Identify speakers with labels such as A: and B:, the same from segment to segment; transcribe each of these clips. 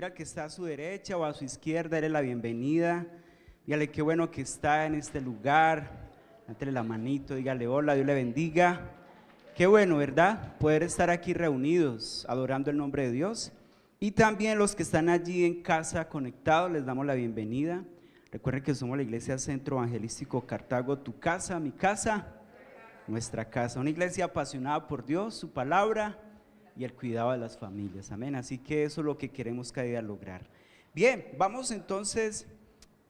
A: Al que está a su derecha o a su izquierda, dale la bienvenida. Dígale qué bueno que está en este lugar. Dale la manito, dígale hola, Dios le bendiga. Qué bueno, ¿verdad? Poder estar aquí reunidos, adorando el nombre de Dios. Y también los que están allí en casa conectados, les damos la bienvenida. Recuerden que somos la Iglesia Centro Evangelístico Cartago, tu casa, mi casa, nuestra casa. Una iglesia apasionada por Dios, su palabra y el cuidado de las familias, amén. Así que eso es lo que queremos cada día lograr. Bien, vamos entonces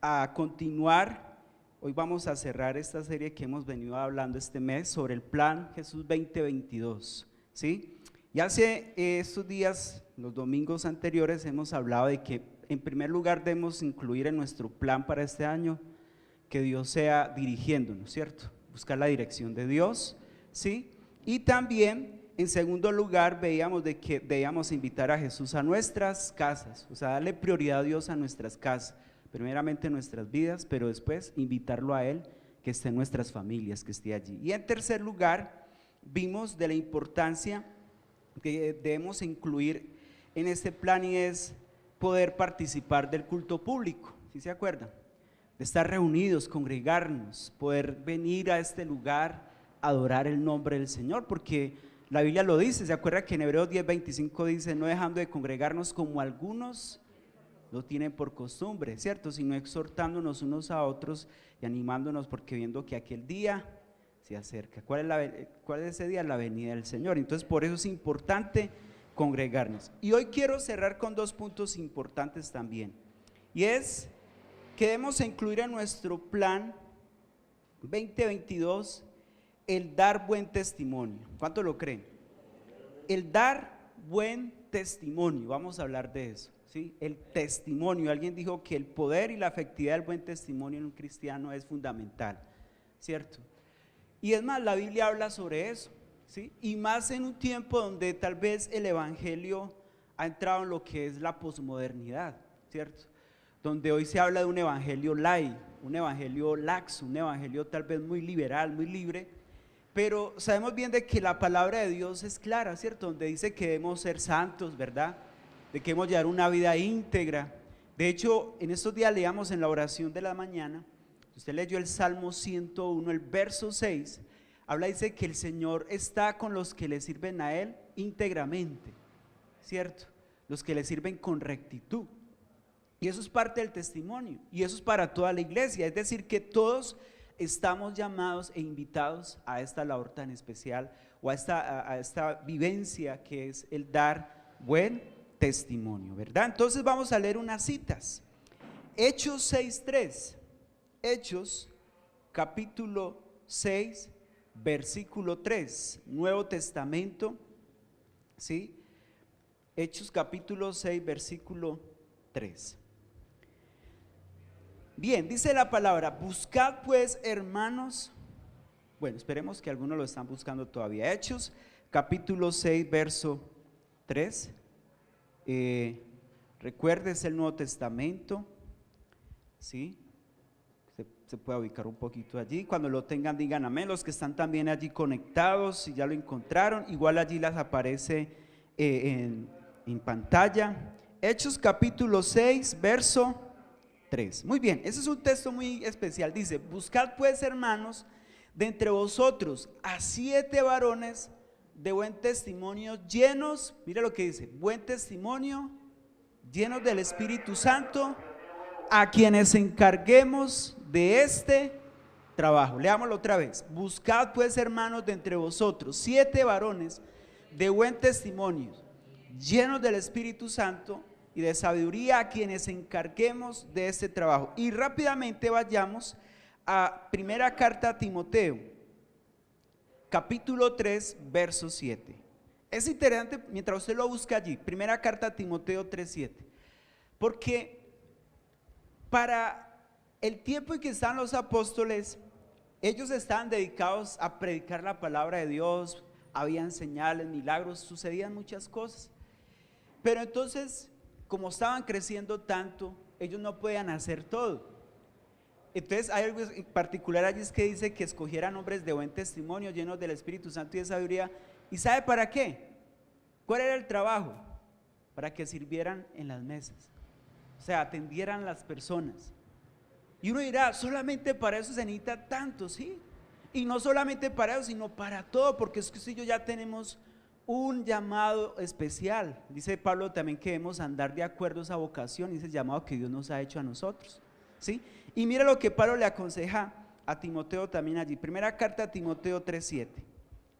A: a continuar. Hoy vamos a cerrar esta serie que hemos venido hablando este mes sobre el plan Jesús 2022, ¿sí? Y hace estos días, los domingos anteriores, hemos hablado de que en primer lugar debemos incluir en nuestro plan para este año que Dios sea dirigiéndonos, ¿cierto? Buscar la dirección de Dios, ¿sí? Y también en segundo lugar, veíamos de que debíamos invitar a Jesús a nuestras casas, o sea, darle prioridad a Dios a nuestras casas, primeramente en nuestras vidas, pero después invitarlo a Él, que esté en nuestras familias, que esté allí. Y en tercer lugar, vimos de la importancia que debemos incluir en este plan y es poder participar del culto público, ¿sí se acuerdan? De estar reunidos, congregarnos, poder venir a este lugar, adorar el nombre del Señor, porque la Biblia lo dice, ¿se acuerda que en Hebreos 10:25 dice, no dejando de congregarnos como algunos lo tienen por costumbre, ¿cierto? Sino exhortándonos unos a otros y animándonos porque viendo que aquel día se acerca. ¿Cuál es ese día? La venida del Señor. Entonces por eso es importante congregarnos. Y hoy quiero cerrar con dos puntos importantes también. Y es que debemos incluir en nuestro plan 2022 el dar buen testimonio. ¿Cuánto lo creen? El dar buen testimonio, vamos a hablar de eso, ¿sí? El testimonio, alguien dijo que el poder y la efectividad del buen testimonio en un cristiano es fundamental, ¿cierto? Y es más, la Biblia habla sobre eso, ¿sí? Y más en un tiempo donde tal vez el evangelio ha entrado en lo que es la posmodernidad, ¿cierto? Donde hoy se habla de un evangelio light, un evangelio laxo, un evangelio tal vez muy liberal, muy libre. Pero sabemos bien de que la palabra de Dios es clara, ¿cierto? Donde dice que debemos ser santos, ¿verdad? De que debemos llevar una vida íntegra. De hecho, en estos días leíamos en la oración de la mañana, usted leyó el Salmo 101, el verso 6, habla y dice que el Señor está con los que le sirven a Él íntegramente, ¿cierto? Los que le sirven con rectitud. Y eso es parte del testimonio, y eso es para toda la iglesia, es decir, que todos estamos llamados e invitados a esta labor tan especial o a esta vivencia que es el dar buen testimonio, ¿verdad? Entonces vamos a leer unas citas. Hechos 6:3, Hechos capítulo 6 versículo 3, Nuevo Testamento, ¿sí? Hechos capítulo 6 versículo 3. Bien, dice la palabra, buscad pues hermanos, bueno, esperemos que algunos lo están buscando todavía. Hechos capítulo 6 verso 3, recuerdes el Nuevo Testamento, ¿sí? Se puede ubicar un poquito allí, cuando lo tengan digan amén, los que están también allí conectados, si ya lo encontraron, igual allí las aparece en pantalla. Hechos capítulo 6 verso 3. Muy bien, ese es un texto muy especial, dice, buscad pues hermanos de entre vosotros a 7 varones de buen testimonio llenos, mira lo que dice, buen testimonio, llenos del Espíritu Santo, a quienes encarguemos de este trabajo. Leámoslo otra vez, buscad pues hermanos de entre vosotros 7 varones de buen testimonio, llenos del Espíritu Santo y de sabiduría, a quienes encarguemos de este trabajo. Y rápidamente vayamos a primera carta a Timoteo, capítulo 3, verso 7. Es interesante mientras usted lo busca allí, primera carta a Timoteo 3:7, porque para el tiempo en que están los apóstoles, ellos estaban dedicados a predicar la palabra de Dios, habían señales, milagros, sucedían muchas cosas, pero entonces como estaban creciendo tanto, ellos no podían hacer todo. Entonces hay algo en particular allí, es que dice que escogieran hombres de buen testimonio, llenos del Espíritu Santo y de sabiduría. ¿Y sabe para qué? ¿Cuál era el trabajo? para que sirvieran en las mesas, o sea, atendieran a las personas. Y uno dirá, solamente para eso se necesita tanto, ¿sí? Y no solamente para eso, sino para todo, porque es que usted y yo ya tenemos un llamado especial. Dice Pablo también que debemos andar de acuerdo a esa vocación y ese llamado que Dios nos ha hecho a nosotros, ¿sí? Y mira lo que Pablo le aconseja a Timoteo también allí. Primera carta a Timoteo 3:7,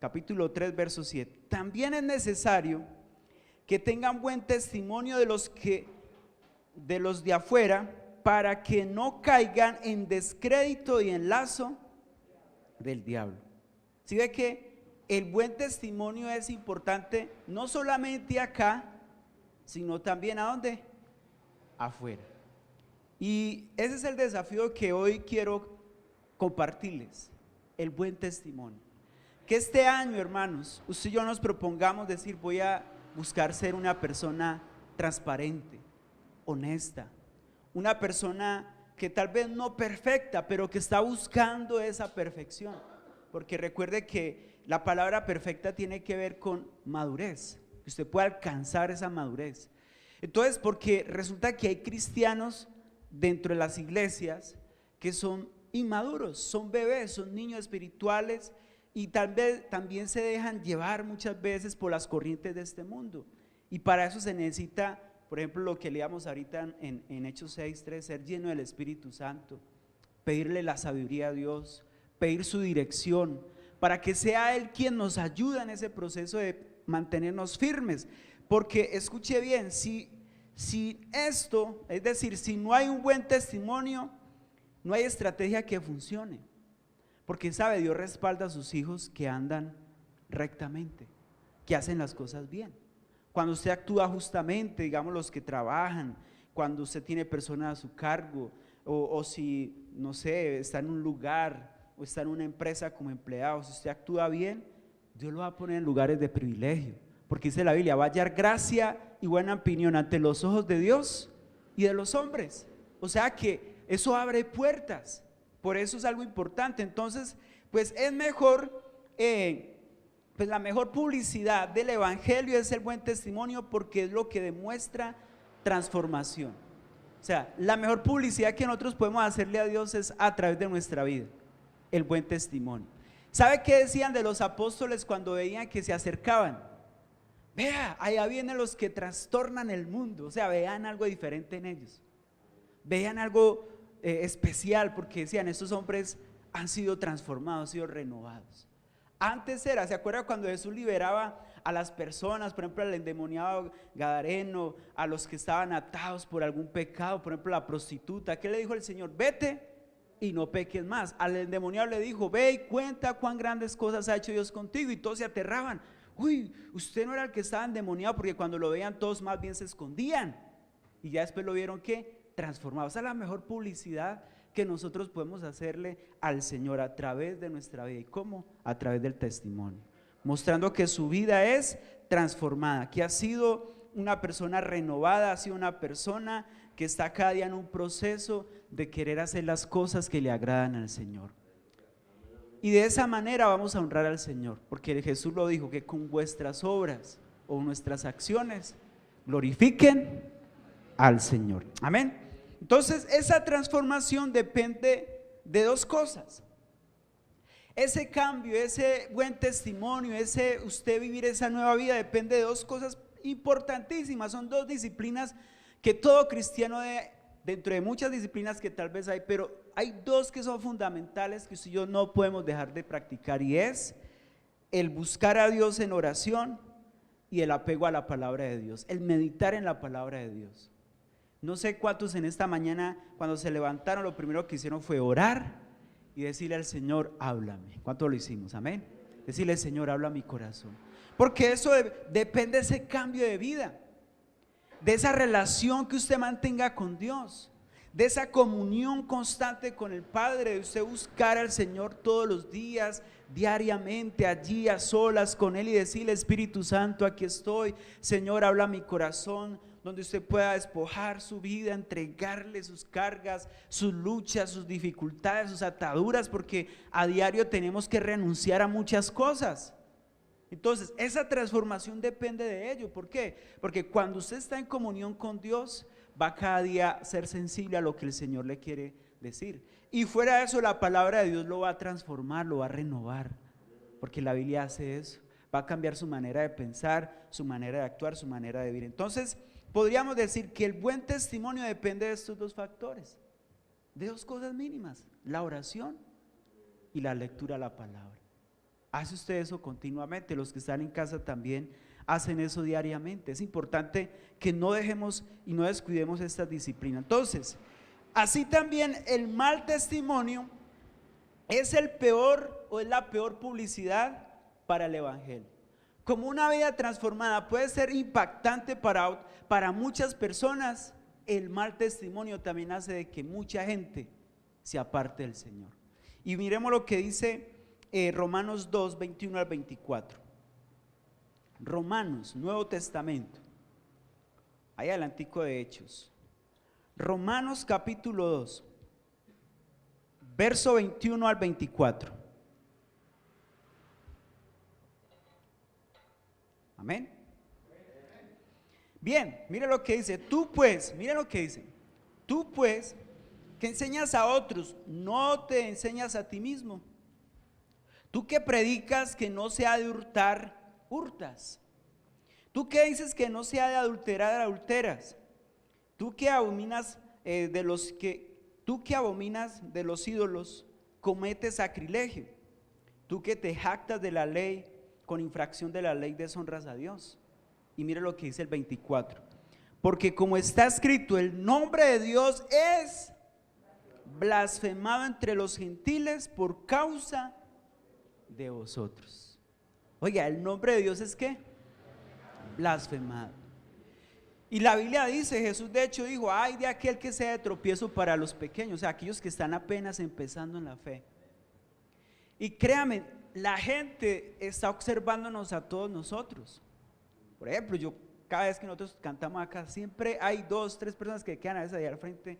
A: capítulo 3, verso 7. También es necesario que tengan buen testimonio de los de afuera, para que no caigan en descrédito y en lazo del diablo. ¿Sí ve que el buen testimonio es importante no solamente acá, sino también ¿a dónde? Afuera. Y ese es el desafío que hoy quiero compartirles, el buen testimonio. Que este año, hermanos, usted y yo nos propongamos decir, voy a buscar ser una persona transparente, honesta, una persona que tal vez no perfecta, pero que está buscando esa perfección, porque recuerde que la palabra perfecta tiene que ver con madurez, que usted pueda alcanzar esa madurez. Entonces, porque resulta que hay cristianos dentro de las iglesias que son inmaduros, son bebés, son niños espirituales, y tal vez también se dejan llevar muchas veces por las corrientes de este mundo, y para eso se necesita, por ejemplo, lo que leíamos ahorita en Hechos 6:3, ser lleno del Espíritu Santo, pedirle la sabiduría a Dios, pedir su dirección, para que sea Él quien nos ayude en ese proceso de mantenernos firmes. Porque escuche bien, si esto, es decir, si no hay un buen testimonio, no hay estrategia que funcione. Porque sabe, Dios respalda a sus hijos que andan rectamente, que hacen las cosas bien. Cuando usted actúa justamente, digamos los que trabajan, cuando usted tiene personas a su cargo, o si, no sé, está en un lugar o está en una empresa como empleado, si usted actúa bien, Dios lo va a poner en lugares de privilegio, porque dice la Biblia, va a hallar gracia y buena opinión ante los ojos de Dios y de los hombres. O sea que eso abre puertas, por eso es algo importante. Entonces, pues es mejor, pues la mejor publicidad del evangelio es el buen testimonio, porque es lo que demuestra transformación. O sea, la mejor publicidad que nosotros podemos hacerle a Dios es a través de nuestra vida, el buen testimonio. ¿Sabe qué decían de los apóstoles cuando veían que se acercaban? Vea, allá vienen los que trastornan el mundo. O sea, vean algo diferente en ellos, vean algo especial, porque decían, estos hombres han sido transformados, han sido renovados. Antes era, ¿se acuerda cuando Jesús liberaba a las personas, por ejemplo al endemoniado gadareno, a los que estaban atados por algún pecado, por ejemplo la prostituta? ¿Qué le dijo el Señor? Vete y no peques más. Al endemoniado le dijo, ve y cuenta cuán grandes cosas ha hecho Dios contigo, y todos se aterraban. Uy, usted no era el que estaba endemoniado, porque cuando lo veían todos más bien se escondían, y ya después lo vieron que transformado. Esa es la mejor publicidad que nosotros podemos hacerle al Señor a través de nuestra vida. ¿Y cómo? A través del testimonio, mostrando que su vida es transformada, que ha sido una persona renovada, ha sido una persona que está cada día en un proceso de querer hacer las cosas que le agradan al Señor. Y de esa manera vamos a honrar al Señor, porque Jesús lo dijo, que con vuestras obras o nuestras acciones glorifiquen al Señor. Amén. Entonces esa transformación depende de dos cosas. Ese cambio, ese buen testimonio, ese usted vivir esa nueva vida, depende de dos cosas importantísimas. Son dos disciplinas que todo cristiano dentro de muchas disciplinas que tal vez hay, pero hay dos que son fundamentales, que usted y yo no podemos dejar de practicar, y es el buscar a Dios en oración y el apego a la palabra de Dios, el meditar en la palabra de Dios. No sé cuántos en esta mañana, cuando se levantaron, lo primero que hicieron fue orar y decirle al Señor, háblame. ¿Cuánto lo hicimos? Amén. Decirle, Señor, habla a mi corazón. Porque eso depende de ese cambio de vida, de esa relación que usted mantenga con Dios, de esa comunión constante con el Padre, de usted buscar al Señor todos los días, diariamente, allí a solas con Él, y decirle, Espíritu Santo, aquí estoy, Señor, habla a mi corazón, donde usted pueda despojar su vida, entregarle sus cargas, sus luchas, sus dificultades, sus ataduras, porque a diario tenemos que renunciar a muchas cosas. Entonces, esa transformación depende de ello. ¿Por qué? Porque cuando usted está en comunión con Dios, va cada día a ser sensible a lo que el Señor le quiere decir. Y fuera de eso, la palabra de Dios lo va a transformar, lo va a renovar, porque la Biblia hace eso. Va a cambiar su manera de pensar, su manera de actuar, su manera de vivir. Entonces, podríamos decir que el buen testimonio depende de estos dos factores, de dos cosas mínimas: la oración y la lectura de la palabra. ¿Hace usted eso continuamente? Los que están en casa también hacen eso diariamente. Es importante que no dejemos y no descuidemos esta disciplina. Entonces, así también el mal testimonio es el peor o es la peor publicidad para el evangelio. Como una vida transformada puede ser impactante para muchas personas, el mal testimonio también hace de que mucha gente se aparte del Señor. Y miremos lo que dice Romanos 2, 21 al 24. Romanos, Nuevo Testamento, ahí adelantico de Hechos. Romanos capítulo 2, verso 21 al 24. Amén. Bien, mire lo que dice. Mire lo que dice. Tú pues, que enseñas a otros, no te enseñas a ti mismo. Tú que predicas que no se ha de hurtar, hurtas. Tú que dices que no se ha de adulterar, adulteras. Tú que abominas de los ídolos, cometes sacrilegio. Tú que te jactas de la ley, con infracción de la ley deshonras a Dios. Y mire lo que dice el 24. Porque como está escrito, el nombre de Dios es blasfemado entre los gentiles por causa de vosotros. Oiga, el nombre de Dios es ¿qué? Blasfemado. Y la Biblia dice, Jesús de hecho dijo: ay de aquel que sea de tropiezo para los pequeños, o sea, aquellos que están apenas empezando en la fe. Y créame, la gente está observándonos a todos nosotros. Por ejemplo, cada vez que nosotros cantamos acá, siempre hay 2, 3 personas que quedan a veces ahí al frente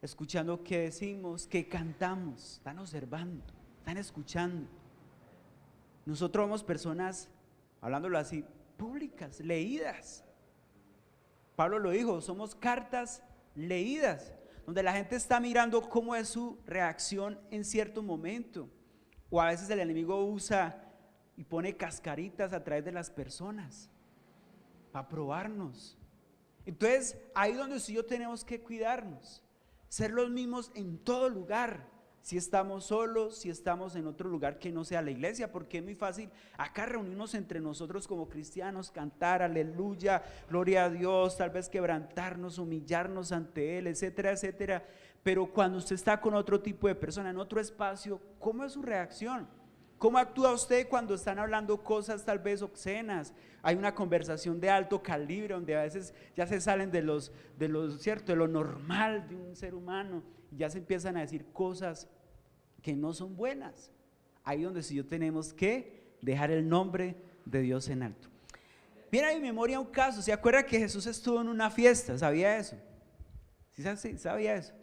A: escuchando qué decimos, qué cantamos. Están observando, están escuchando. Nosotros somos personas, hablándolo así, públicas, leídas. Pablo lo dijo, somos cartas leídas, donde la gente está mirando cómo es su reacción en cierto momento. O a veces el enemigo usa y pone cascaritas a través de las personas para probarnos. Entonces, ahí donde usted y yo tenemos que cuidarnos, ser los mismos en todo lugar. Si estamos solos, si estamos en otro lugar que no sea la iglesia, porque es muy fácil acá reunirnos entre nosotros como cristianos, cantar aleluya, gloria a Dios, tal vez quebrantarnos, humillarnos ante Él, etcétera, etcétera. Pero cuando usted está con otro tipo de persona en otro espacio, ¿cómo es su reacción? ¿Cómo actúa usted cuando están hablando cosas tal vez obscenas? Hay una conversación de alto calibre donde a veces ya se salen de lo normal de un ser humano, y ya se empiezan a decir cosas que no son buenas. Ahí donde si yo tenemos que dejar el nombre de Dios en alto. Viene a mi memoria un caso. ¿Se acuerda que Jesús estuvo en una fiesta? ¿Sabía eso? ¿Sí sabía eso?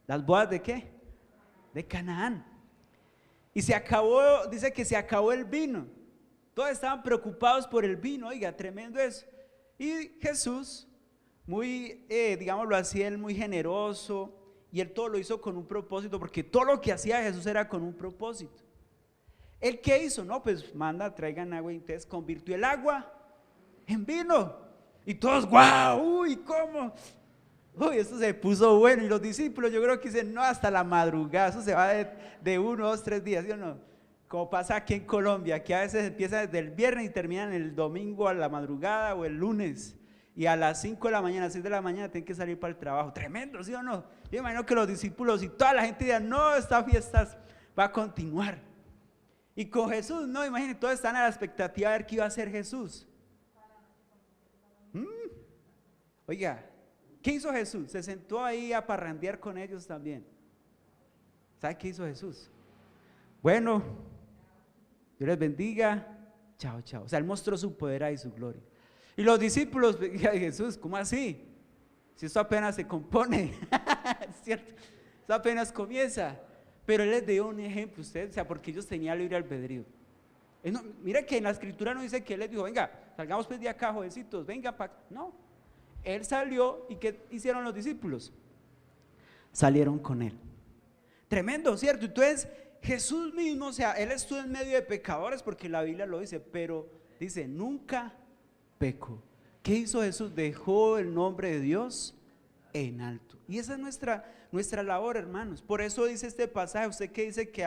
A: ¿Las bodas de qué? De Canaán. Y se acabó, dice que se acabó el vino. Todos estaban preocupados por el vino. Oiga, tremendo eso. Y Jesús, muy, digámoslo así, él muy generoso, y él todo lo hizo con un propósito, porque todo lo que hacía Jesús era con un propósito. ¿Él qué hizo? No, pues manda, traigan agua, y entonces convirtió el agua en vino. Y todos, ¡guau! ¡Uy, cómo! Uy, esto se puso bueno. Y los discípulos, yo creo que dicen, no, hasta la madrugada, eso se va de 1, 2, 3 días, ¿sí o no? Como pasa aquí en Colombia, que a veces empieza desde el viernes y terminan el domingo a la madrugada o el lunes. Y a las 5 de la mañana, 6 de la mañana tienen que salir para el trabajo. Tremendo, ¿sí o no? Yo imagino que los discípulos y toda la gente dirán, no, esta fiesta va a continuar. Y con Jesús, no, imagínense, todos están a la expectativa de ver qué iba a hacer Jesús. Oiga, ¿qué hizo Jesús? Se sentó ahí a parrandear con ellos también. ¿Sabe qué hizo Jesús? Bueno, Dios les bendiga, chao, chao. O sea, él mostró su poder ahí, su gloria. Y los discípulos, Jesús, ¿cómo así? Si esto apenas se compone, ¿cierto? Esto apenas comienza. Pero él les dio un ejemplo, ustedes, o sea, porque ellos tenían libre albedrío. Mira que en la escritura no dice que él les dijo, venga, salgamos pues de acá, jovencitos, venga para acá. No, él salió y ¿qué hicieron los discípulos? Salieron con él. Tremendo, ¿cierto? Entonces Jesús mismo, o sea, él estuvo en medio de pecadores porque la Biblia lo dice, pero dice, nunca pecó. ¿Qué hizo Jesús? Dejó el nombre de Dios en alto. Y esa es nuestra labor, hermanos. Por eso dice este pasaje, usted que dice que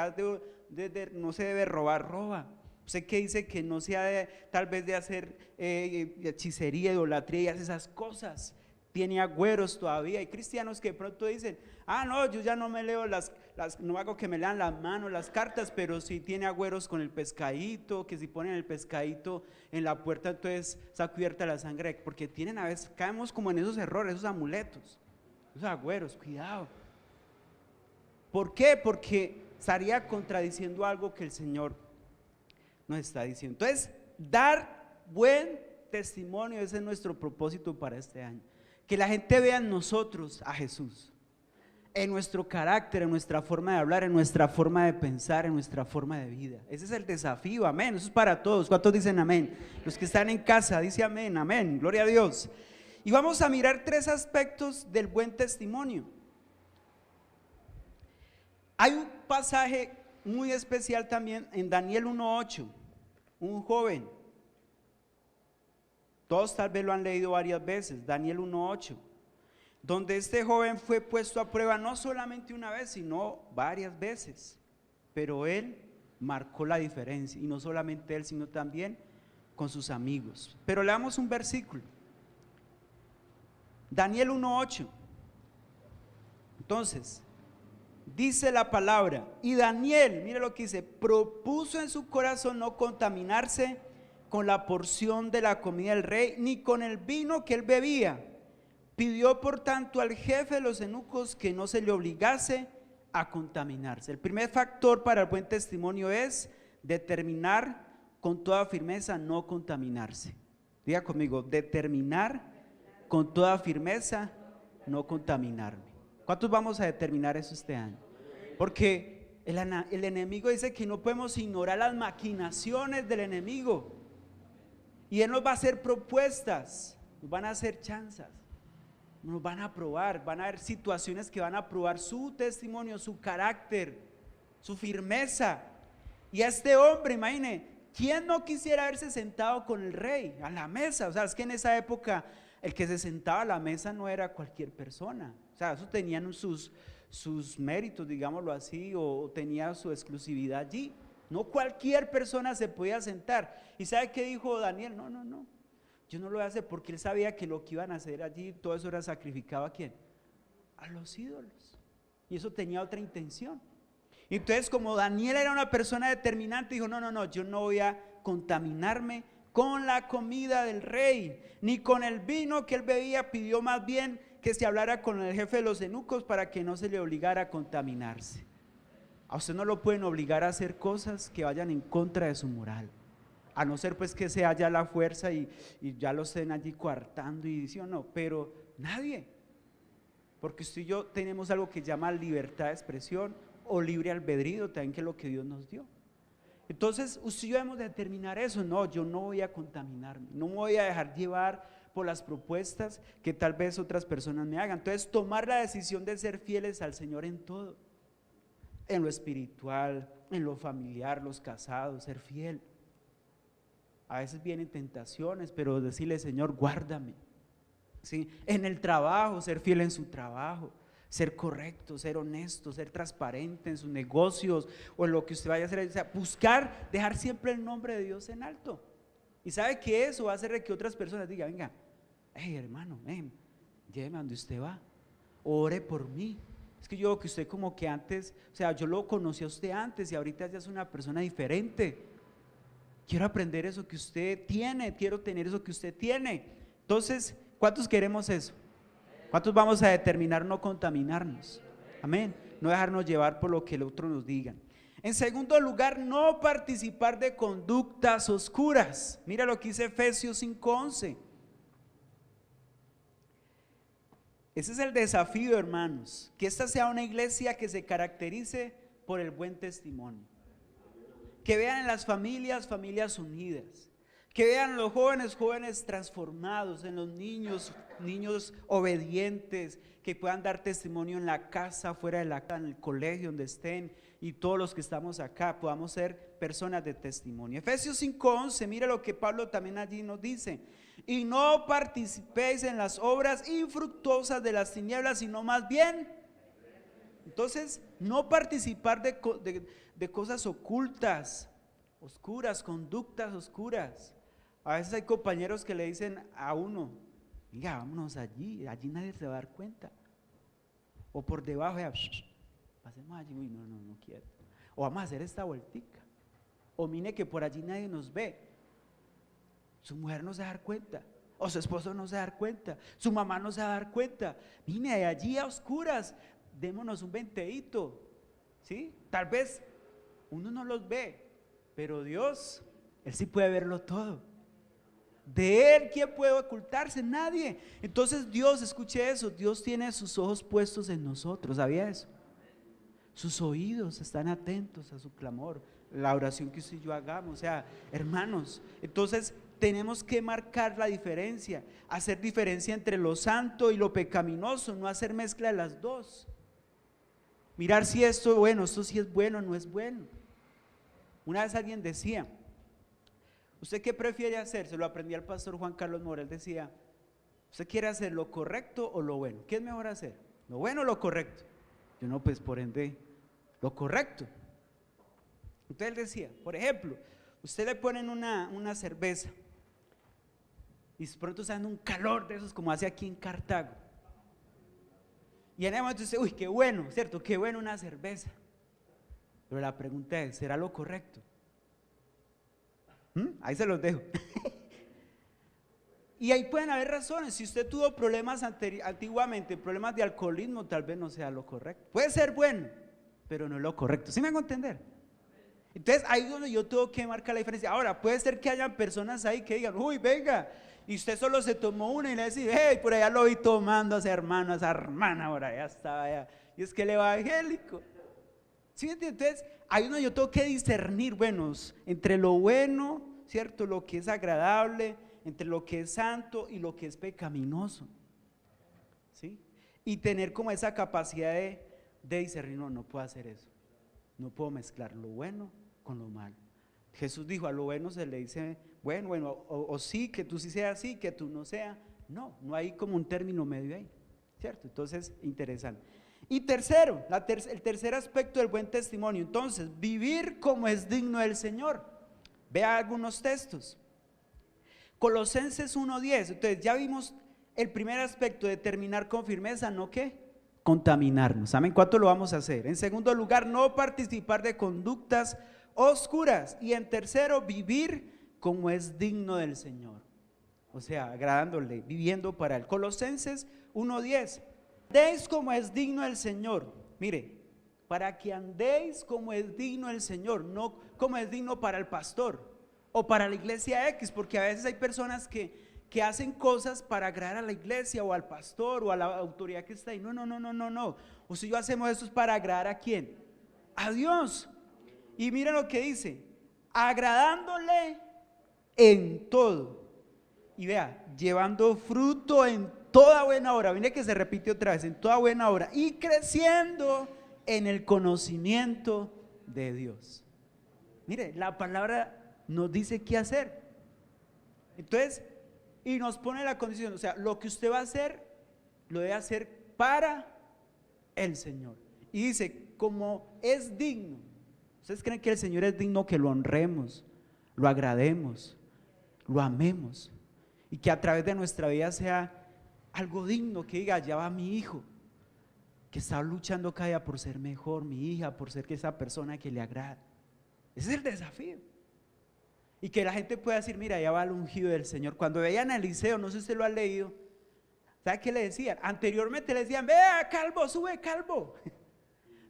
A: no se debe robar, roba. Usted que dice que no se ha de, tal vez de hacer hechicería, idolatría y hace esas cosas. Tiene agüeros todavía. Hay cristianos que de pronto dicen, no, yo ya no me leo no hago que me lean las manos, las cartas, pero si tiene agüeros con el pescadito, que si ponen el pescadito en la puerta, entonces está cubierta la sangre, porque tienen a veces, caemos como en esos errores, esos amuletos, esos agüeros, cuidado. ¿Por qué? Porque estaría contradiciendo algo que el Señor nos está diciendo. Entonces, dar buen testimonio, ese es nuestro propósito para este año. Que la gente vea en nosotros a Jesús, en nuestro carácter, en nuestra forma de hablar, en nuestra forma de pensar, en nuestra forma de vida. Ese es el desafío, amén. Eso es para todos. ¿Cuántos dicen amén? Los que están en casa, dice amén, amén, gloria a Dios. Y vamos a mirar 3 aspectos del buen testimonio. Hay un pasaje muy especial también en Daniel 1:8, un joven. Todos tal vez lo han leído varias veces, Daniel 1:8, donde este joven fue puesto a prueba no solamente una vez, sino varias veces, pero él marcó la diferencia, y no solamente él, sino también con sus amigos. Pero leamos un versículo, Daniel 1:8. Entonces, dice la palabra, y Daniel, mire lo que dice, propuso en su corazón no contaminarse con la porción de la comida del rey, ni con el vino que él bebía. Pidió por tanto al jefe de los eunucos que no se le obligase a contaminarse. El primer factor para el buen testimonio es determinar con toda firmeza no contaminarse. Diga conmigo, determinar con toda firmeza no contaminarme. ¿Cuántos vamos a determinar eso este año? Porque el enemigo dice que no podemos ignorar las maquinaciones del enemigo. Y él nos va a hacer propuestas, nos van a hacer chanzas, nos van a probar, van a haber situaciones que van a probar su testimonio, su carácter, su firmeza. Y a este hombre, imagine, ¿quién no quisiera haberse sentado con el rey a la mesa? O sea, es que en esa época el que se sentaba a la mesa no era cualquier persona. O sea, eso tenían sus méritos, digámoslo así, o tenía su exclusividad allí. No cualquier persona se podía sentar. ¿Y sabe qué dijo Daniel? No, yo no lo voy a hacer, porque él sabía que lo que iban a hacer allí, todo eso era sacrificado ¿a quién? A los ídolos. Y eso tenía otra intención. Entonces, como Daniel era una persona determinante, dijo, no, yo no voy a contaminarme con la comida del rey, ni con el vino que él bebía. Pidió más bien que se hablara con el jefe de los eunucos para que no se le obligara a contaminarse. A usted no lo pueden obligar a hacer cosas que vayan en contra de su moral, a no ser pues que sea ya la fuerza y ya lo estén allí coartando y diciendo, no, pero nadie, porque usted y yo tenemos algo que llama libertad de expresión o libre albedrío también, que es lo que Dios nos dio. Entonces usted y yo debemos determinar eso. No, yo no voy a contaminarme, no me voy a dejar llevar por las propuestas que tal vez otras personas me hagan. Entonces tomar la decisión de ser fieles al Señor en todo, en lo espiritual, en lo familiar, los casados, ser fiel. A veces vienen tentaciones, pero decirle, Señor, guárdame. ¿Sí? En el trabajo, ser fiel en su trabajo, ser correcto, ser honesto, ser transparente en sus negocios o en lo que usted vaya a hacer. O sea, buscar, dejar siempre el nombre de Dios en alto. Y sabe que eso va a hacer que otras personas digan, venga, hey hermano, lléveme a donde usted va, ore por mí. Es que yo veo que usted como que antes, o sea, yo lo conocí a usted antes y ahorita ya es una persona diferente. Quiero aprender eso que usted tiene, quiero tener eso que usted tiene. Entonces, ¿cuántos queremos eso? ¿Cuántos vamos a determinar no contaminarnos? Amén. No dejarnos llevar por lo que el otro nos diga. En segundo lugar, no participar de conductas oscuras. Mira lo que dice Efesios 5:11. Ese es el desafío, hermanos, que esta sea una iglesia que se caracterice por el buen testimonio, que vean en las familias, familias unidas, que vean los jóvenes, jóvenes transformados, en los niños, niños obedientes, que puedan dar testimonio en la casa, fuera de la casa, en el colegio, donde estén, y todos los que estamos acá podamos ser personas de testimonio. Efesios 5:11, mire lo que Pablo también allí nos dice: y no participéis en las obras infructuosas de las tinieblas, sino más bien. Entonces, no participar de cosas ocultas, oscuras, conductas oscuras. A veces hay compañeros que le dicen a uno: mira, vámonos allí nadie se va a dar cuenta. O por debajo, ya, pasemos allí, uy, no quiero. O vamos a hacer esta vueltica. O mire que por allí nadie nos ve. Su mujer no se va a dar cuenta, o su esposo no se va a dar cuenta, su mamá no se va a dar cuenta. Mire, allí a oscuras, démonos un venteíto, ¿sí? Tal vez uno no los ve, pero Dios, Él sí puede verlo todo. De Él, ¿quién puede ocultarse? Nadie. Entonces Dios, escuche eso, Dios tiene sus ojos puestos en nosotros, ¿sabía eso? Sus oídos están atentos a su clamor, la oración que usted y yo hagamos, o sea, hermanos, entonces tenemos que marcar la diferencia, hacer diferencia entre lo santo y lo pecaminoso, no hacer mezcla de las dos. Mirar si esto, bueno, esto sí es bueno o no es bueno. Una vez alguien decía: ¿usted qué prefiere hacer? Se lo aprendí al pastor Juan Carlos Morel, decía: ¿usted quiere hacer lo correcto o lo bueno? ¿Qué es mejor hacer? ¿Lo bueno o lo correcto? Yo no, pues por ende, lo correcto. Entonces él decía, por ejemplo, usted le ponen una cerveza y de pronto está dando un calor de esos como hace aquí en Cartago, y en ese momento dice: uy, qué bueno, ¿cierto? Qué bueno una cerveza. Pero la pregunta es: ¿será lo correcto? Ahí se los dejo. Y ahí pueden haber razones. Si usted tuvo problemas antiguamente, problemas de alcoholismo, tal vez no sea lo correcto. Puede ser bueno, pero no es lo correcto. ¿Sí me hago entender? Entonces ahí es donde yo tengo que marcar la diferencia. Ahora, puede ser que hayan personas ahí que digan: uy, venga, y usted solo se tomó una, y le dice: hey, por allá lo vi tomando a ese hermano, a esa hermana, por allá estaba allá, y es que el evangélico. ¿Sí? Entonces ahí es donde yo tengo que discernir, bueno, entre lo bueno, ¿cierto? Lo que es agradable, entre lo que es santo y lo que es pecaminoso, ¿sí? Y tener como esa capacidad de discernir: no puedo hacer eso, no puedo mezclar lo bueno con lo malo. Jesús dijo: a lo bueno se le dice bueno, o sí, que tú sí seas así, que tú no seas. No hay como un término medio ahí, ¿cierto? Entonces, interesante. Y tercero, el tercer aspecto del buen testimonio, entonces, vivir como es digno del Señor. Vea algunos textos. Colosenses 1:10. Entonces ya vimos el primer aspecto, de terminar con firmeza, no que contaminarnos. ¿Saben cuánto lo vamos a hacer? En segundo lugar, no participar de conductas oscuras. Y en tercero, vivir como es digno del Señor, o sea, agradándole, viviendo para Él. Colosenses 1:10. Andéis como es digno del Señor. Mire, para que andéis como es digno el Señor, no como es digno para el pastor o para la iglesia X, porque a veces hay personas que hacen cosas para agradar a la iglesia o al pastor o a la autoridad que está ahí. No. O si yo hacemos eso es para agradar ¿a quién? A Dios. Y miren lo que dice: agradándole en todo. Y vea, llevando fruto en toda buena obra. Mire que se repite otra vez: en toda buena obra, y creciendo en el conocimiento de Dios. Mire, la palabra nos dice qué hacer. Entonces, y nos pone la condición, o sea, lo que usted va a hacer, lo debe hacer para el Señor. Y dice: como es digno. ¿Ustedes creen que el Señor es digno que lo honremos, lo agrademos, lo amemos, y que a través de nuestra vida sea algo digno, que diga: ya va mi hijo, que está luchando cada día por ser mejor, mi hija, por ser esa persona que le agrada? Ese es el desafío. Y que la gente pueda decir: mira, ya va el ungido del Señor. Cuando veían a Eliseo, no sé si usted lo ha leído, ¿sabe qué le decían? Anteriormente le decían: vea, calvo, sube, calvo.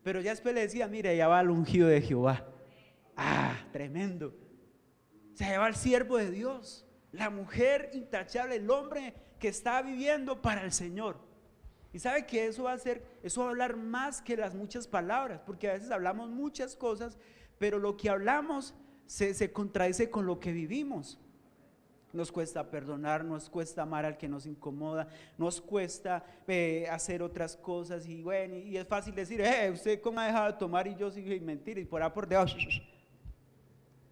A: Pero ya después le decían: mira, ya va el ungido de Jehová. Tremendo. O sea, ya va el siervo de Dios, la mujer intachable, el hombre que está viviendo para el Señor. Y sabe que eso va a hablar más que las muchas palabras, porque a veces hablamos muchas cosas, pero lo que hablamos se contradice con lo que vivimos. Nos cuesta perdonar, nos cuesta amar al que nos incomoda, nos cuesta hacer otras cosas y bueno, y es fácil decir, usted cómo ha dejado de tomar y yo sigo sin mentir y por ahí por debajo,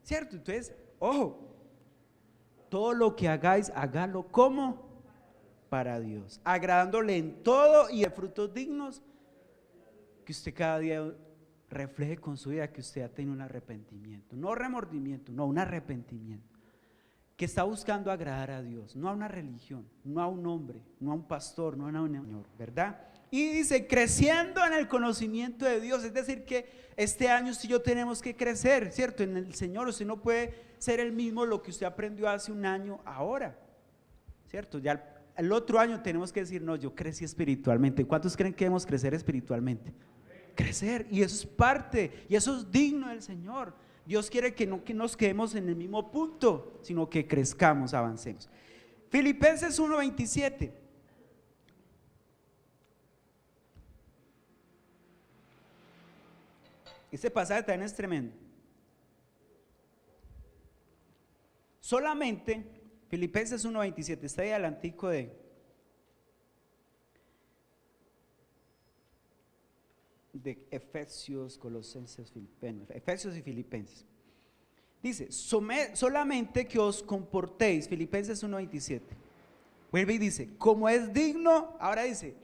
A: ¿cierto? Entonces, ojo, todo lo que hagáis, hágalo como para Dios, agradándole en todo y de frutos dignos, que usted cada día refleje con su vida que usted ha tenido un arrepentimiento, no remordimiento, no, un arrepentimiento, que está buscando agradar a Dios, no a una religión, no a un hombre, no a un pastor, no a un señor, ¿verdad? Y dice, creciendo en el conocimiento de Dios, es decir que este año sí yo tenemos que crecer, ¿cierto? En el Señor. Usted no puede ser el mismo lo que usted aprendió hace un año ahora, ¿cierto? Ya el otro año tenemos que decir, no, yo crecí espiritualmente. ¿Cuántos creen que debemos crecer espiritualmente? Crecer, y eso es parte, y eso es digno del Señor. Dios quiere que no que nos quedemos en el mismo punto, sino que crezcamos, avancemos. Filipenses 1:27. Este pasaje también es tremendo. Solamente, Filipenses 1:27, está ahí adelantico de Efesios, Colosenses, Efesios y Filipenses. Dice, solamente que os comportéis, Filipenses 1:27. Vuelve y dice, como es digno, ahora dice,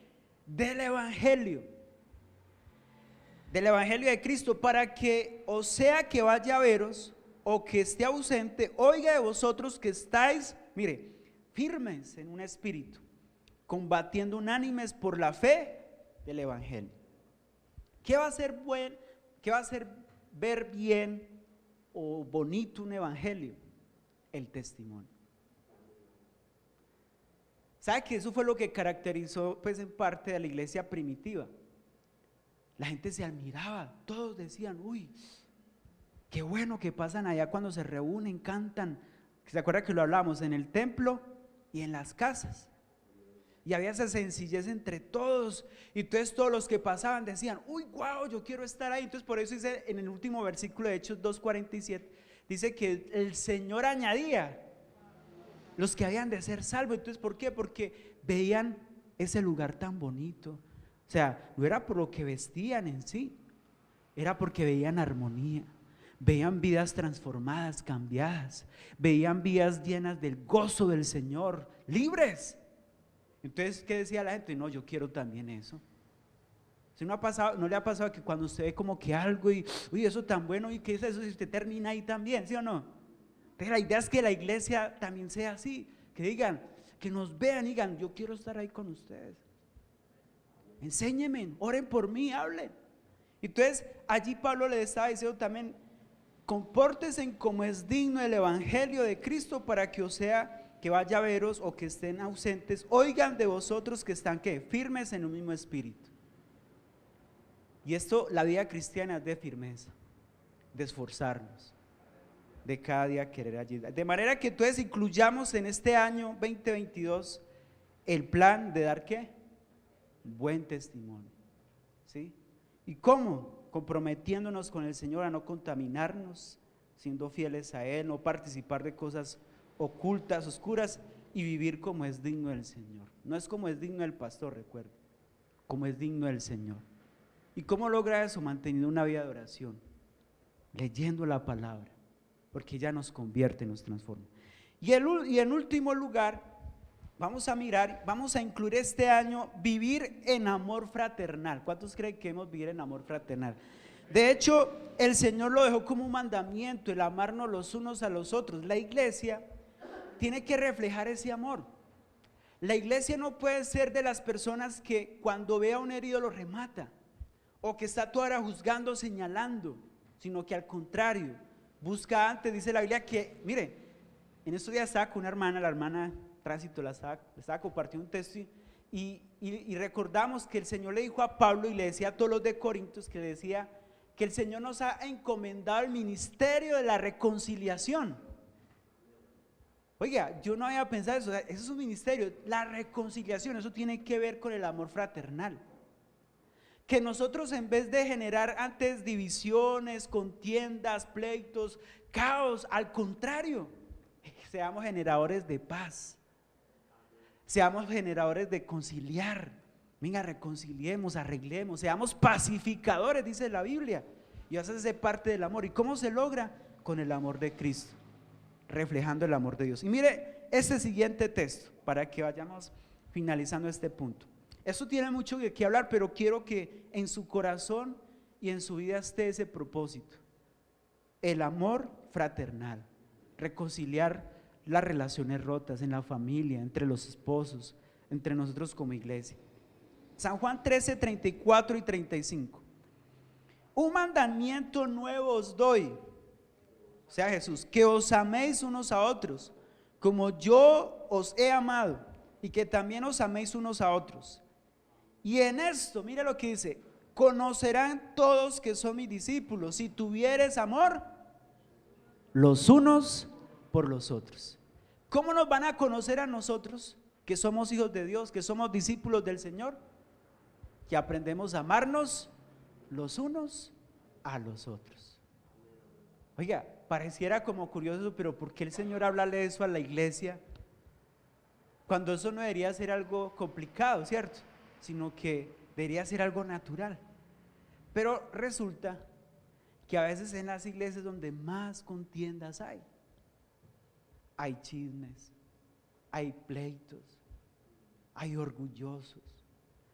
A: del Evangelio de Cristo, para que o sea que vaya a veros o que esté ausente, oiga de vosotros que estáis, mire, firmes en un espíritu, combatiendo unánimes por la fe del Evangelio. ¿Qué va a ser qué va a hacer ver bien o bonito un evangelio? El testimonio. ¿Sabe que eso fue lo que caracterizó pues en parte de la iglesia primitiva? La gente se admiraba, todos decían, uy, qué bueno que pasan allá cuando se reúnen, cantan. ¿Se acuerda que lo hablamos en el templo y en las casas? Y había esa sencillez entre todos, y entonces todos los que pasaban decían, uy, wow, yo quiero estar ahí. Entonces por eso dice en el último versículo de Hechos 2:47, dice que el Señor añadía los que habían de ser salvos. Entonces, ¿por qué? Porque veían ese lugar tan bonito. O sea, no era por lo que vestían en sí, era porque veían armonía, veían vidas transformadas, cambiadas, veían vidas llenas del gozo del Señor, libres. Entonces, ¿qué decía la gente? No, yo quiero también eso. ¿Si no le ha pasado que cuando usted ve como que algo y, uy, eso tan bueno, y qué es eso, si usted termina ahí también, ¿sí o no? Entonces la idea es que la iglesia también sea así, que digan, que nos vean y digan, yo quiero estar ahí con ustedes. Enséñenme, oren por mí, hablen. Entonces, allí Pablo le estaba diciendo también, compórtense como es digno del evangelio de Cristo, para que o sea que vaya a veros o que estén ausentes, oigan de vosotros que están ¿qué? Firmes en un mismo espíritu. Y esto, la vida cristiana es de firmeza, de esforzarnos, de cada día querer ayudar. De manera que entonces incluyamos en este año 2022 el plan de dar ¿qué? Buen testimonio, ¿sí? ¿Y cómo? Comprometiéndonos con el Señor a no contaminarnos, siendo fieles a Él, no participar de cosas ocultas, oscuras, y vivir como es digno del Señor. No es como es digno del pastor, recuerde, como es digno del Señor. ¿Y cómo logra eso? Manteniendo una vida de oración, leyendo la palabra, porque ella nos convierte, nos transforma. Y en último lugar, vamos a mirar, vamos a incluir este año vivir en amor fraternal. ¿Cuántos creen que debemos vivir en amor fraternal? De hecho, el Señor lo dejó como un mandamiento, el amarnos los unos a los otros. La iglesia tiene que reflejar ese amor. La iglesia no puede ser de las personas que cuando ve a un herido lo remata, o que está toda hora juzgando, señalando, sino que al contrario, busca antes. Dice la Biblia que, mire, en estos días estaba con una hermana, la hermana Tránsito, le estaba compartiendo un texto y recordamos que el Señor le dijo a Pablo y le decía a todos los de Corintios, que le decía que el Señor nos ha encomendado el ministerio de la reconciliación. Oiga, yo no había pensado eso, eso es un ministerio, la reconciliación, eso tiene que ver con el amor fraternal. que nosotros, en vez de generar antes divisiones, contiendas, pleitos, caos, al contrario, seamos generadores de paz, seamos generadores de conciliar. Venga, reconciliemos, arreglemos, seamos pacificadores, dice la Biblia, y eso hace parte del amor. ¿Y cómo se logra? Con el amor de Cristo, reflejando el amor de Dios. Y mire este siguiente texto para que vayamos finalizando este punto. Esto tiene mucho de qué hablar, pero quiero que en su corazón y en su vida esté ese propósito: el amor fraternal, reconciliar las relaciones rotas en la familia, entre los esposos, entre nosotros como iglesia. San Juan 13, 34 y 35. Un mandamiento nuevo os doy, o sea Jesús, que os améis unos a otros, como yo os he amado, y que también os améis unos a otros. Y en esto, mire lo que dice: conocerán todos que son mis discípulos, si tuvieres amor los unos por los otros. ¿Cómo nos van a conocer a nosotros que somos hijos de Dios, que somos discípulos del Señor? Que aprendemos a amarnos los unos a los otros. Oiga, pareciera como curioso, pero ¿por qué el Señor hablarle eso a la iglesia? Cuando eso no debería ser algo complicado, ¿cierto? Sino que debería ser algo natural. Pero resulta que a veces en las iglesias donde más contiendas hay chismes, hay pleitos, hay orgullosos,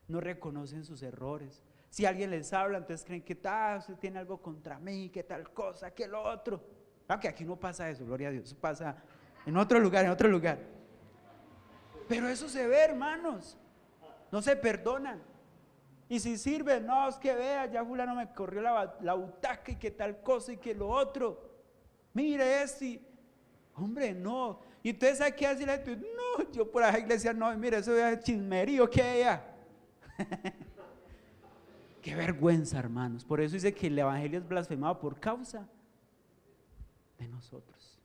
A: no reconocen sus errores. Si alguien les habla, entonces creen que usted tiene algo contra mí, que tal cosa, que lo otro. Aunque aquí no pasa eso, gloria a Dios, eso pasa en otro lugar. Pero eso se ve, hermanos, no se perdonan. Y si sirve, no, es que vea, ya fulano me corrió la butaca y que tal cosa y que lo otro. Mire esto y, hombre, no. Y entonces aquí así la gente, no, yo por esa iglesia no, mire, eso es chismerío que hay allá. Qué vergüenza, hermanos. Por eso dice que el evangelio es blasfemado por causa de nosotros.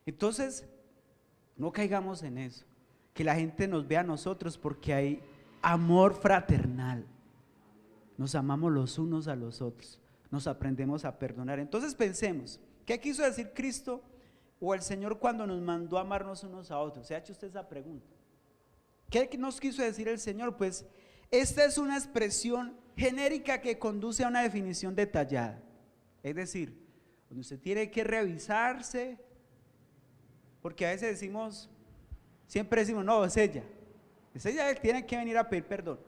A: Entonces, no caigamos en eso, que la gente nos vea a nosotros, porque hay amor fraternal, nos amamos los unos a los otros, nos aprendemos a perdonar. Entonces pensemos, ¿qué quiso decir Cristo o el Señor cuando nos mandó a amarnos unos a otros? ¿Se ha hecho usted esa pregunta? ¿Qué nos quiso decir el Señor? Pues esta es una expresión genérica que conduce a una definición detallada. Es decir, donde usted tiene que revisarse, porque a veces decimos, siempre decimos, no, es ella tiene que venir a pedir perdón.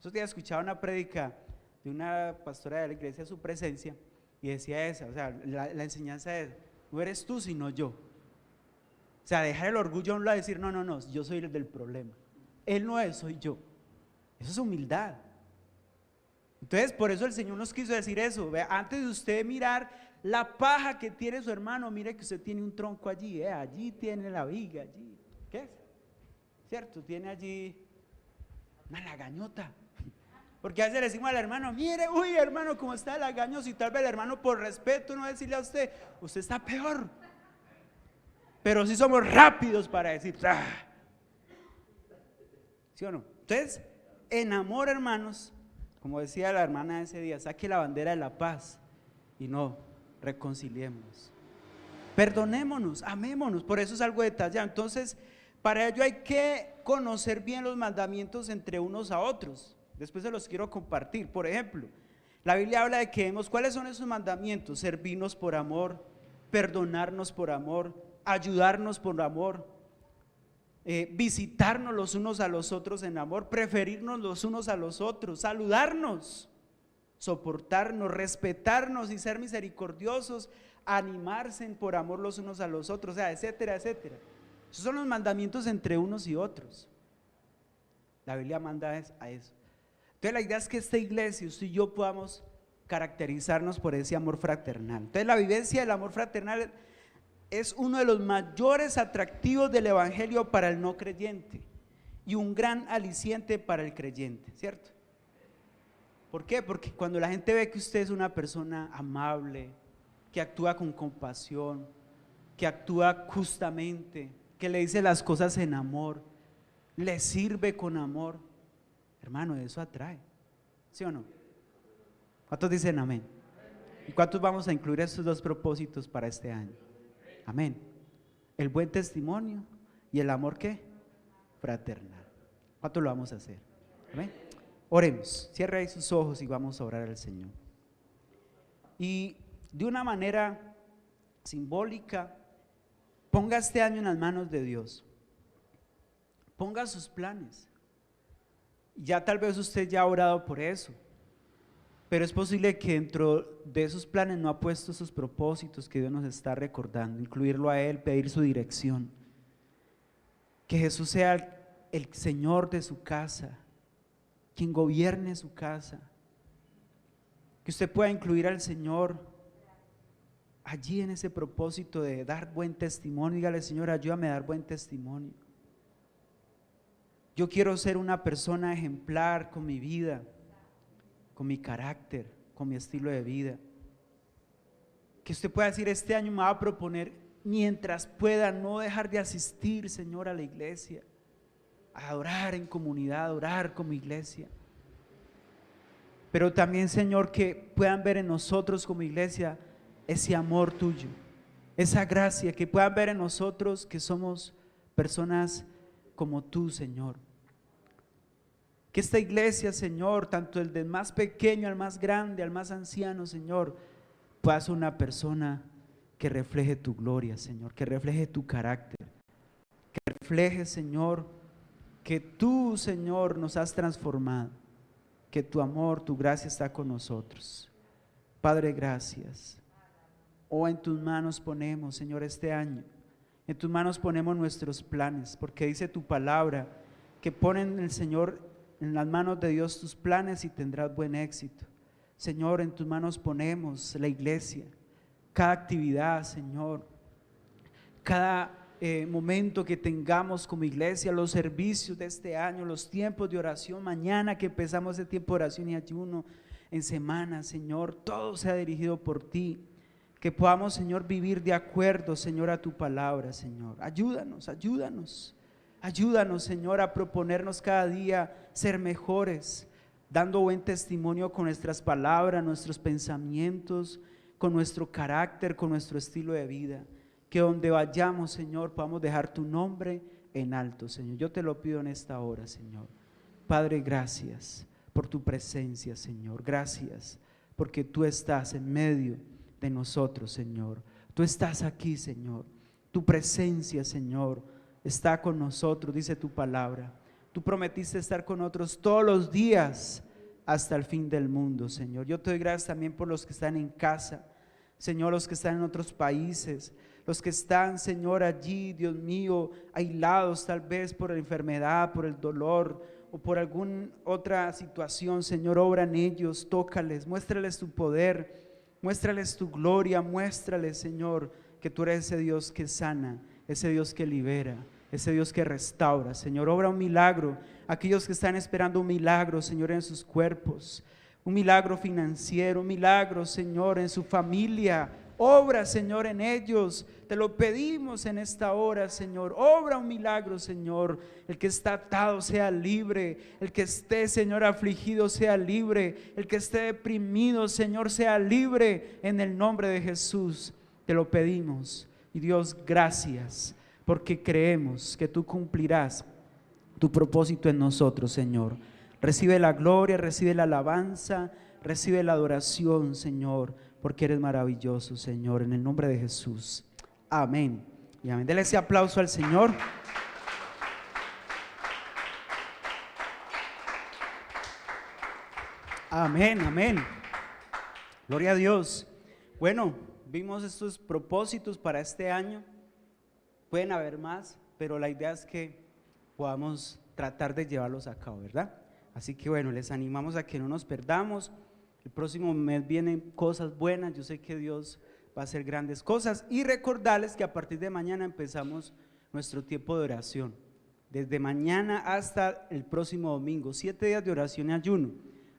A: Yo te escuchaba una prédica de una pastora de la iglesia, Su Presencia, y decía esa, o sea, la enseñanza es, no eres tú sino yo. O sea, dejar el orgullo a un lado y decir, no, yo soy el del problema, él no es, soy yo. Eso es humildad. Entonces, por eso el Señor nos quiso decir eso. Vea, antes de usted mirar la paja que tiene su hermano, mire que usted tiene un tronco allí, allí tiene la viga, allí, ¿qué es? ¿Cierto? Tiene allí una lagañota. Porque a veces le decimos al hermano, mire, uy hermano, cómo está lagañoso, y tal vez el hermano por respeto no decirle a usted, usted está peor. Pero sí somos rápidos para decir, ¡ah! ¿Sí o no? Entonces, en amor, hermanos, como decía la hermana ese día, saque la bandera de la paz y no, reconciliémonos, perdonémonos, amémonos. Por eso es algo detallado. Entonces, para ello hay que conocer bien los mandamientos entre unos a otros. Después se los quiero compartir. Por ejemplo, la Biblia habla de que vemos cuáles son esos mandamientos: servirnos por amor, perdonarnos por amor, ayudarnos por amor, visitarnos los unos a los otros en amor, preferirnos los unos a los otros, saludarnos, soportarnos, respetarnos y ser misericordiosos, animarse por amor los unos a los otros, o sea, etcétera, etcétera. Esos son los mandamientos entre unos y otros. La Biblia manda a eso. Entonces la idea es que esta iglesia, usted y yo, podamos caracterizarnos por ese amor fraternal. Entonces la vivencia del amor fraternal es uno de los mayores atractivos del evangelio para el no creyente y un gran aliciente para el creyente, ¿cierto? ¿Por qué? Porque cuando la gente ve que usted es una persona amable, que actúa con compasión, que actúa justamente, que le dice las cosas en amor, le sirve con amor, hermano, eso atrae. ¿Sí o no? ¿Cuántos dicen amén? ¿Y cuántos vamos a incluir estos dos propósitos para este año? Amén. El buen testimonio y el amor, ¿qué? Fraternal. ¿Cuánto lo vamos a hacer? Amén. Oremos, cierra ahí sus ojos y vamos a orar al Señor. Y de una manera simbólica, ponga este año en las manos de Dios. Ponga sus planes. Ya tal vez usted ya ha orado por eso, pero es posible que dentro de esos planes no ha puesto esos propósitos que Dios nos está recordando, incluirlo a Él, pedir su dirección. Que Jesús sea el Señor de su casa, quien gobierne su casa. Que usted pueda incluir al Señor allí en ese propósito de dar buen testimonio. Dígale: Señor, ayúdame a dar buen testimonio. Yo quiero ser una persona ejemplar con mi vida, con mi carácter, con mi estilo de vida. Que usted pueda decir: este año me va a proponer, mientras pueda, no dejar de asistir, Señor, a la iglesia, a orar en comunidad, a orar como iglesia. Pero también, Señor, que puedan ver en nosotros como iglesia ese amor tuyo, esa gracia, que puedan ver en nosotros que somos personas como tú, Señor. Que esta iglesia, Señor, tanto el del más pequeño al más grande, al más anciano, Señor, pueda ser una persona que refleje tu gloria, Señor, que refleje tu carácter, que refleje, Señor, que tú, Señor, nos has transformado, que tu amor, tu gracia está con nosotros. Padre, gracias. En tus manos ponemos, Señor, este año. En tus manos ponemos nuestros planes, porque dice tu palabra que ponen el Señor en las manos de Dios tus planes y tendrás buen éxito. Señor, en tus manos ponemos la iglesia, cada actividad, Señor, cada momento que tengamos como iglesia, los servicios de este año, los tiempos de oración, mañana que empezamos el tiempo de oración y ayuno, en semana, Señor, todo sea dirigido por ti. Que podamos, Señor, vivir de acuerdo, Señor, a tu palabra, Señor. Ayúdanos, ayúdanos. Ayúdanos, Señor, a proponernos cada día ser mejores, dando buen testimonio con nuestras palabras, nuestros pensamientos, con nuestro carácter, con nuestro estilo de vida. Que donde vayamos, Señor, podamos dejar tu nombre en alto, Señor. Yo te lo pido en esta hora, Señor. Padre, gracias por tu presencia, Señor. Gracias porque tú estás en medio de nosotros, Señor. Tú estás aquí, Señor. Tu presencia, Señor, está con nosotros, dice tu palabra. Tú prometiste estar con nosotros todos los días hasta el fin del mundo, Señor. Yo te doy gracias también por los que están en casa, Señor, los que están en otros países, los que están, Señor, allí, Dios mío, aislados tal vez por la enfermedad, por el dolor o por alguna otra situación. Señor, obra en ellos, tócales, muéstrales tu poder, muéstrales tu gloria, muéstrales, Señor, que tú eres ese Dios que sana, ese Dios que libera, ese Dios que restaura. Señor, obra un milagro, aquellos que están esperando un milagro, Señor, en sus cuerpos, un milagro financiero, un milagro, Señor, en su familia. Obra, Señor, en ellos, te lo pedimos en esta hora, Señor. Obra un milagro, Señor. El que está atado sea libre, el que esté, Señor, afligido sea libre, el que esté deprimido, Señor, sea libre en el nombre de Jesús. Te lo pedimos. Y Dios, gracias, porque creemos que tú cumplirás tu propósito en nosotros, Señor. Recibe la gloria, recibe la alabanza, recibe la adoración, Señor, porque eres maravilloso, Señor, en el nombre de Jesús. Amén y amén. Dele ese aplauso al Señor. Amén, amén. Gloria a Dios. Bueno, vimos estos propósitos para este año. Pueden haber más, pero la idea es que podamos tratar de llevarlos a cabo, ¿verdad? Así que bueno, les animamos a que no nos perdamos. El próximo mes vienen cosas buenas. Yo sé que Dios va a hacer grandes cosas. Y recordarles que a partir de mañana empezamos nuestro tiempo de oración. Desde mañana hasta el próximo domingo, 7 días de oración y ayuno.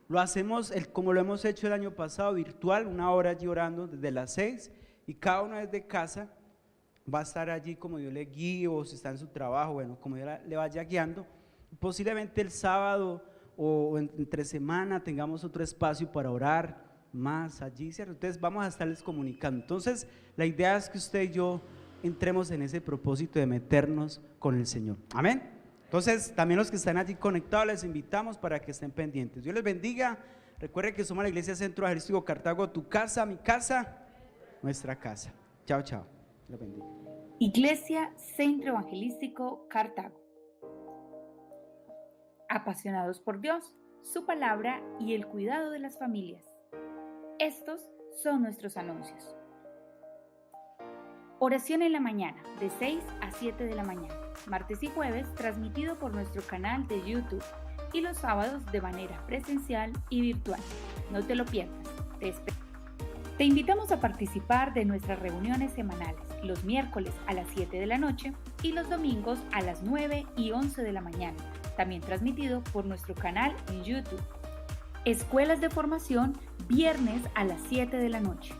A: Lo hacemos como lo hemos hecho el año pasado, virtual, 1 hora allí orando desde las 6. Y cada uno desde casa va a estar allí como Dios le guíe, o si está en su trabajo, bueno, como Dios le vaya guiando. Posiblemente el sábado o entre semana tengamos otro espacio para orar más allí, ¿cierto? Entonces vamos a estarles comunicando. Entonces la idea es que usted y yo entremos en ese propósito de meternos con el Señor. Amén. Entonces también los que están allí conectados les invitamos para que estén pendientes. Dios les bendiga. Recuerden que somos la Iglesia Centro Evangelístico Cartago, tu casa, mi casa, nuestra casa. Chao, chao. Dios los bendiga.
B: Iglesia Centro Evangelístico Cartago. Apasionados por Dios, su palabra y el cuidado de las familias. Estos son nuestros anuncios. Oración en la mañana, de 6 a 7 de la mañana, martes y jueves, transmitido por nuestro canal de YouTube, y los sábados de manera presencial y virtual. No te lo pierdas, te espero. Te invitamos a participar de nuestras reuniones semanales, los miércoles a las 7 de la noche y los domingos a las 9 y 11 de la mañana, también transmitido por nuestro canal en YouTube. Escuelas de formación, viernes a las 7 de la noche.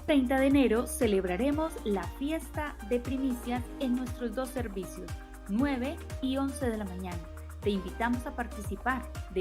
B: 30 de enero celebraremos la fiesta de primicias en nuestros dos servicios, 9 y 11 de la mañana. Te invitamos a participar de